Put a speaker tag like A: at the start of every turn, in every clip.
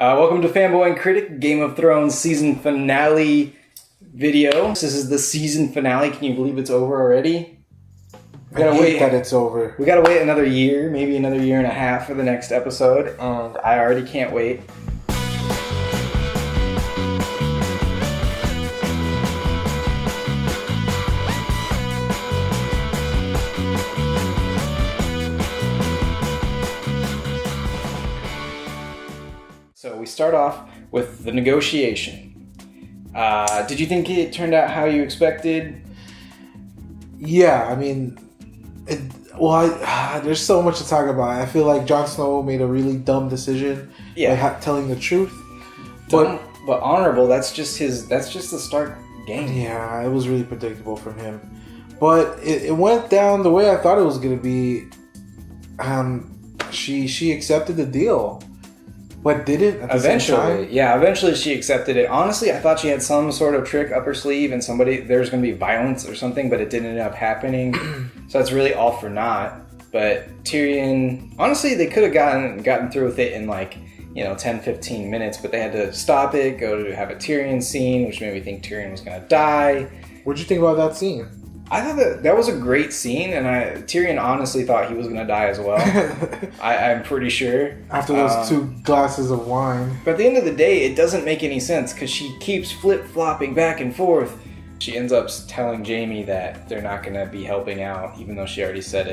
A: Welcome to Fanboy and Critic, Game of Thrones season finale video. This is the season finale. Can you believe it's over already?
B: I hate that it's over.
A: We gotta wait another year, maybe another year and a half for the next episode, and I already can't wait. So we start off with the negotiation. Did you think it turned out how you expected?
B: Yeah, I mean, there's so much to talk about. I feel like Jon Snow made a really dumb decision by telling the truth.
A: Dumb, but honorable. That's just the Stark game.
B: Yeah, it was really predictable from him. But it went down the way I thought it was going to be. She accepted the deal. But didn't at the same time?
A: Eventually she accepted it. Honestly, I thought she had some sort of trick up her sleeve and there's going to be violence or something, but it didn't end up happening. So that's really all for naught. But Tyrion, honestly, they could have gotten through with it in 10, 15 minutes, but they had to stop it, go to have a Tyrion scene, which made me think Tyrion was going to die.
B: What'd you think about that scene?
A: I thought that was a great scene, and Tyrion honestly thought he was going to die as well. I'm pretty sure.
B: After those 2 glasses of wine.
A: But at the end of the day, it doesn't make any sense, because she keeps flip-flopping back and forth. She ends up telling Jaime that they're not going to be helping out, even though she already said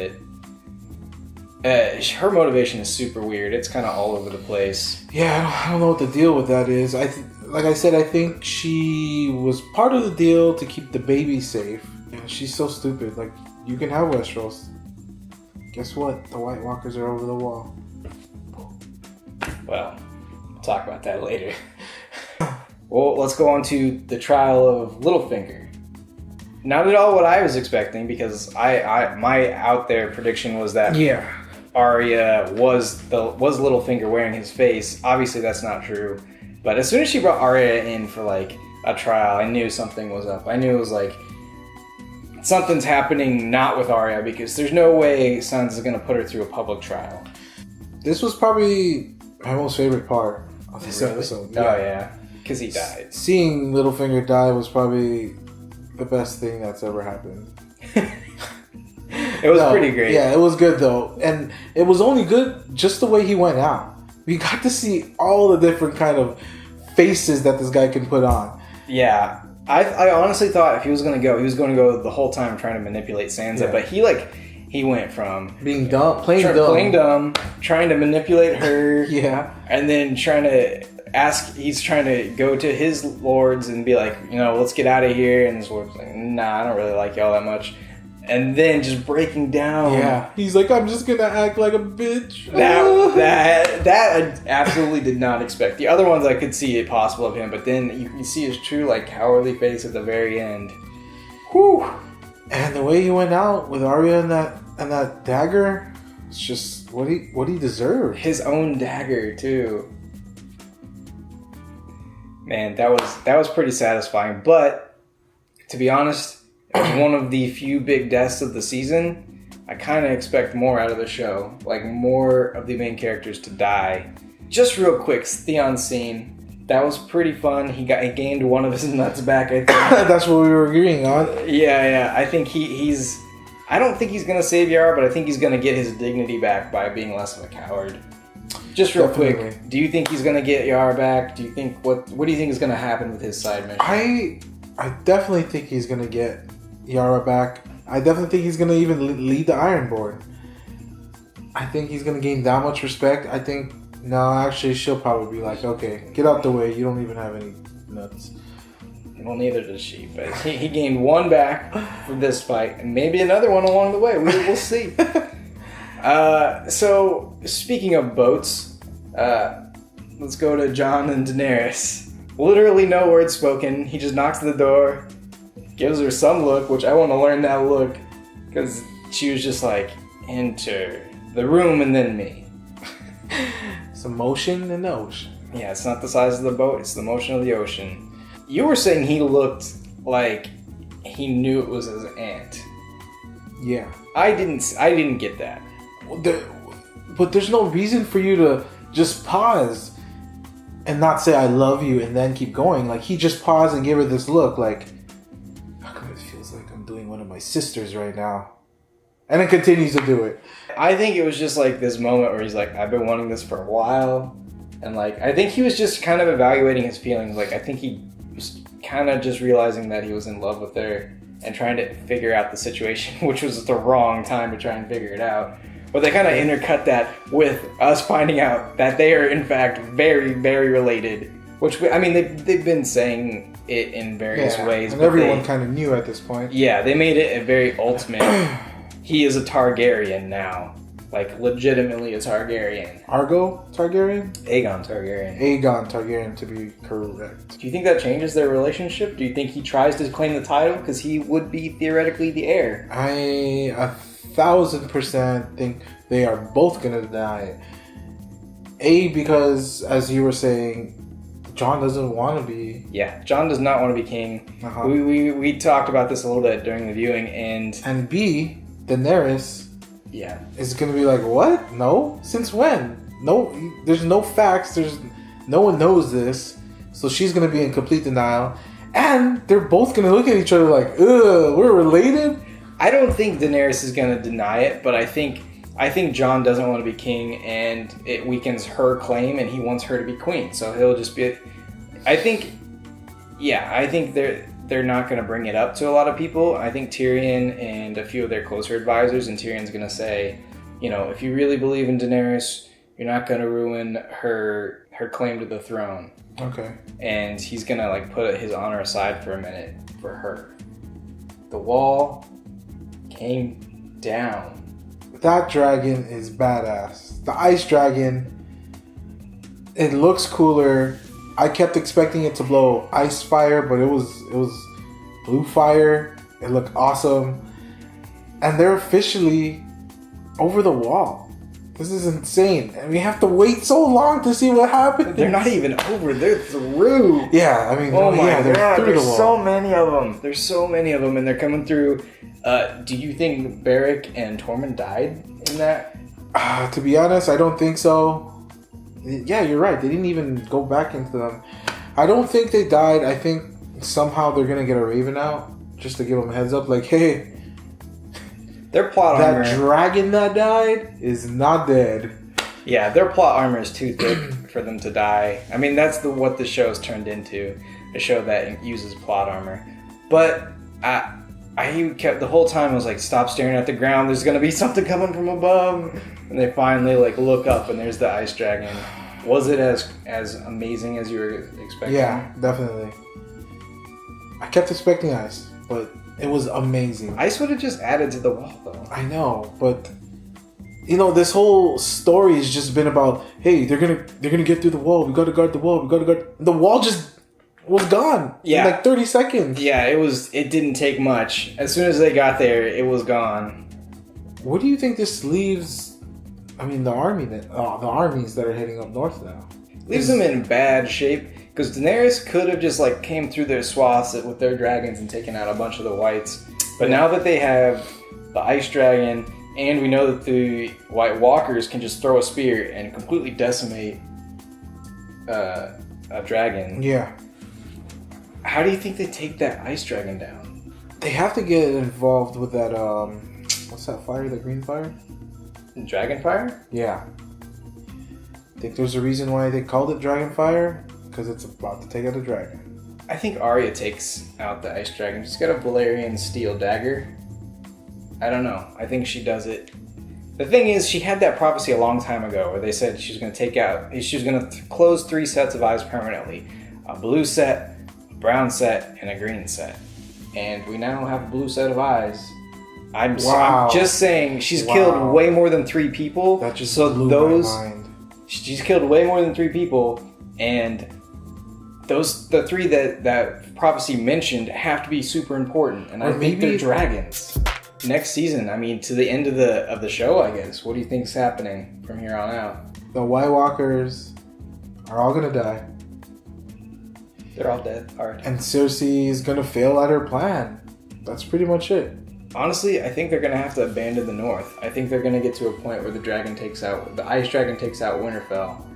A: it. Her motivation is super weird. It's kind of all over the place.
B: Yeah, I don't know what the deal with that is. Like I said, I think she was part of the deal to keep the baby safe. Yeah, she's so stupid. Like, you can have Westeros. Guess what? The White Walkers are over the wall.
A: Well, we'll talk about that later. Well, let's go on to the trial of Littlefinger. Not at all what I was expecting, because my out there prediction was that Aria was Littlefinger wearing his face. Obviously, that's not true. But as soon as she brought Aria in for a trial, I knew something was up. I knew it was something's happening not with Aria, because there's no way Sansa is going to put her through a public trial.
B: This was probably my most favorite part of this episode.
A: Yeah. Oh, yeah. Because he died.
B: Seeing Littlefinger die was probably the best thing that's ever happened.
A: It was pretty great.
B: Yeah, it was good, though. And it was only good just the way he went out. We got to see all the different kind of faces that this guy can put on. Yeah.
A: I honestly thought if he was going to go, he was going to go the whole time trying to manipulate Sansa. Yeah. But he went from
B: being dumb, playing dumb,
A: trying to manipulate her.
B: Yeah.
A: And then he's trying to go to his lords and be like, let's get out of here. And his lord's like, nah, I don't really like y'all that much. And then just breaking down.
B: Yeah. He's like, I'm just going to act like a bitch.
A: That I absolutely did not expect. The other ones I could see it possible of him, but then you see his true cowardly face at the very end.
B: Whew. And the way he went out with Aria and that dagger, it's just what he deserved.
A: His own dagger too. Man, that was pretty satisfying. But to be honest, it was one of the few big deaths of the season. I kind of expect more out of the show. More of the main characters to die. Just real quick, Theon's scene. That was pretty fun. He gained one of his nuts back, I think.
B: That's what we were agreeing on.
A: Yeah. I think he's... I don't think he's going to save Yara, but I think he's going to get his dignity back by being less of a coward. Just real quick, do you think he's going to get Yara back? Do you think... What do you think is going to happen with his side mission?
B: I definitely think he's going to get Yara back. I definitely think he's going to even lead the Ironborn. I think he's going to gain that much respect. I think, no, actually, she'll probably be like, okay, get out the way. You don't even have any nuts.
A: Well, neither does she. But he gained one back for this fight, and maybe another one along the way. We'll see. So, speaking of boats, let's go to Jon and Daenerys. Literally no words spoken. He just knocks at the door. Gives her some look, which I want to learn that look, because she was just like, enter the room and then me.
B: Some motion in the ocean.
A: Yeah, it's not the size of the boat, it's the motion of the ocean. You were saying he looked like he knew it was his aunt.
B: Yeah.
A: I didn't get that.
B: But there's no reason for you to just pause and not say I love you and then keep going. Like, he just paused and gave her this look like, how come it feels like I'm doing one of my sisters right now? And then continues to do it.
A: I think it was just like this moment where he's like, I've been wanting this for a while. And like, I think he was just kind of evaluating his feelings. Like, I think he was kind of just realizing that he was in love with her and trying to figure out the situation, which was the wrong time to try and figure it out. But they kind of intercut that with us finding out that they are in fact very, very related. Which, I mean, they've been saying it in various ways.
B: And everyone kind of knew at this point.
A: Yeah, they made it a very ultimate. He is a Targaryen now. Like, legitimately a Targaryen.
B: Argo Targaryen?
A: Aegon Targaryen.
B: Aegon Targaryen, to be correct.
A: Do you think that changes their relationship? Do you think he tries to claim the title? Because he would be theoretically the heir.
B: I 1,000% think they are both going to deny it. Because, as you were saying, Jon doesn't want to be...
A: Yeah, Jon does not want to be king.
B: Uh-huh.
A: We talked about this a little bit during the viewing, and...
B: And B, Daenerys...
A: Yeah.
B: Is gonna be like, what? No? Since when? No, there's no facts. No one knows this. So she's gonna be in complete denial. And they're both gonna look at each other like, ugh, we're related?
A: I don't think Daenerys is gonna deny it, but I think Jon doesn't want to be king, and it weakens her claim, and he wants her to be queen. So he'll just be... I think they're not going to bring it up to a lot of people. I think Tyrion and a few of their closer advisors, and Tyrion's going to say, you know, if you really believe in Daenerys, you're not going to ruin her claim to the throne.
B: Okay.
A: And he's going to like put his honor aside for a minute for her. The wall came down.
B: That dragon is badass. The ice dragon, it looks cooler. I kept expecting it to blow ice fire, but it was blue fire. It looked awesome. And they're officially over the wall. This is insane. And we have to wait so long to see what happens.
A: They're not even over. They're through.
B: Yeah, I mean,
A: oh my
B: yeah,
A: God,
B: through
A: there's
B: the wall.
A: so many of them. There's so many of them, and they're coming through. Do you think Beric and Tormund died in that?
B: To be honest, I don't think so. Yeah, you're right. They didn't even go back into them. I don't think they died. I think somehow they're going to get a Raven out just to give them a heads up. Like, hey,
A: their plot armor...
B: That dragon that died is not dead.
A: Yeah, their plot armor is too thick for them to die. I mean, that's what the show's turned into. A show that uses plot armor. But I kept... The whole time I was like, stop staring at the ground. There's going to be something coming from above. And they finally like look up and there's the ice dragon. Was it as amazing as you were expecting?
B: Yeah, definitely. I kept expecting ice, but it was amazing.
A: Ice would have just added to the wall, though.
B: I know, but you know, this whole story has just been about, hey, they're gonna get through the wall. We gotta guard the wall. We gotta guard. The wall just was gone.
A: Yeah,
B: in like 30 seconds.
A: Yeah, it didn't take much. As soon as they got there, it was gone.
B: What do you think this leaves? I mean, the armies that are heading up north now.
A: Leaves them in bad shape. Because Daenerys could have just like came through their swaths with their dragons and taken out a bunch of the whites. But now that they have the ice dragon, and we know that the White Walkers can just throw a spear and completely decimate a dragon.
B: Yeah.
A: How do you think they take that ice dragon down?
B: They have to get involved with that, what's that fire? The green fire?
A: Dragonfire?
B: Yeah. I think there's a reason why they called it Dragonfire, because it's about to take out a dragon.
A: I think Aria takes out the ice dragon. She's got a Valyrian steel dagger. I don't know. I think she does it. The thing is, she had that prophecy a long time ago where they said she was going to close 3 sets of eyes permanently. A blue set, a brown set, and a green set. And we now have a blue set of eyes. I'm just saying, she's killed way more than 3 people.
B: That just blew my mind.
A: She's killed way more than 3 people, and the 3 that prophecy mentioned have to be super important. And I think they're dragons. Next season, I mean, to the end of the show, I guess. What do you think's happening from here on out?
B: The White Walkers are all gonna die.
A: They're all dead. Hard.
B: And Cersei is gonna fail at her plan. That's pretty much it.
A: Honestly, I think they're going to have to abandon the North. I think they're going to get to a point where the ice dragon takes out Winterfell,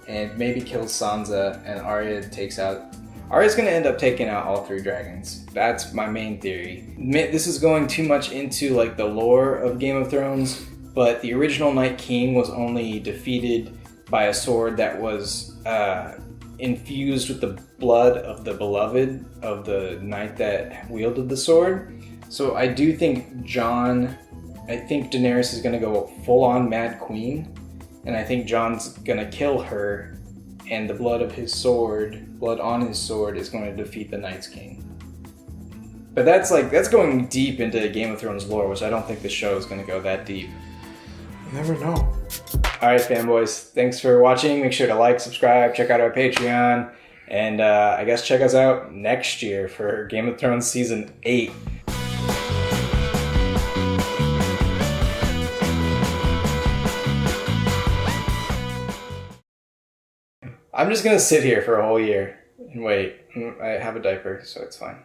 A: and maybe kills Sansa, and Arya takes out... Arya's going to end up taking out all 3 dragons. That's my main theory. This is going too much into like the lore of Game of Thrones, but the original Night King was only defeated by a sword that was infused with the blood of the beloved of the knight that wielded the sword. So I do think I think Daenerys is going to go full-on Mad Queen, and I think Jon's going to kill her, and the blood on his sword is going to defeat the Night's King. But that's going deep into Game of Thrones lore, which I don't think the show is going to go that deep.
B: You never know.
A: Alright, fanboys, thanks for watching. Make sure to like, subscribe, check out our Patreon, and I guess check us out next year for Game of Thrones Season 8. I'm just gonna sit here for a whole year and wait. I have a diaper, so it's fine.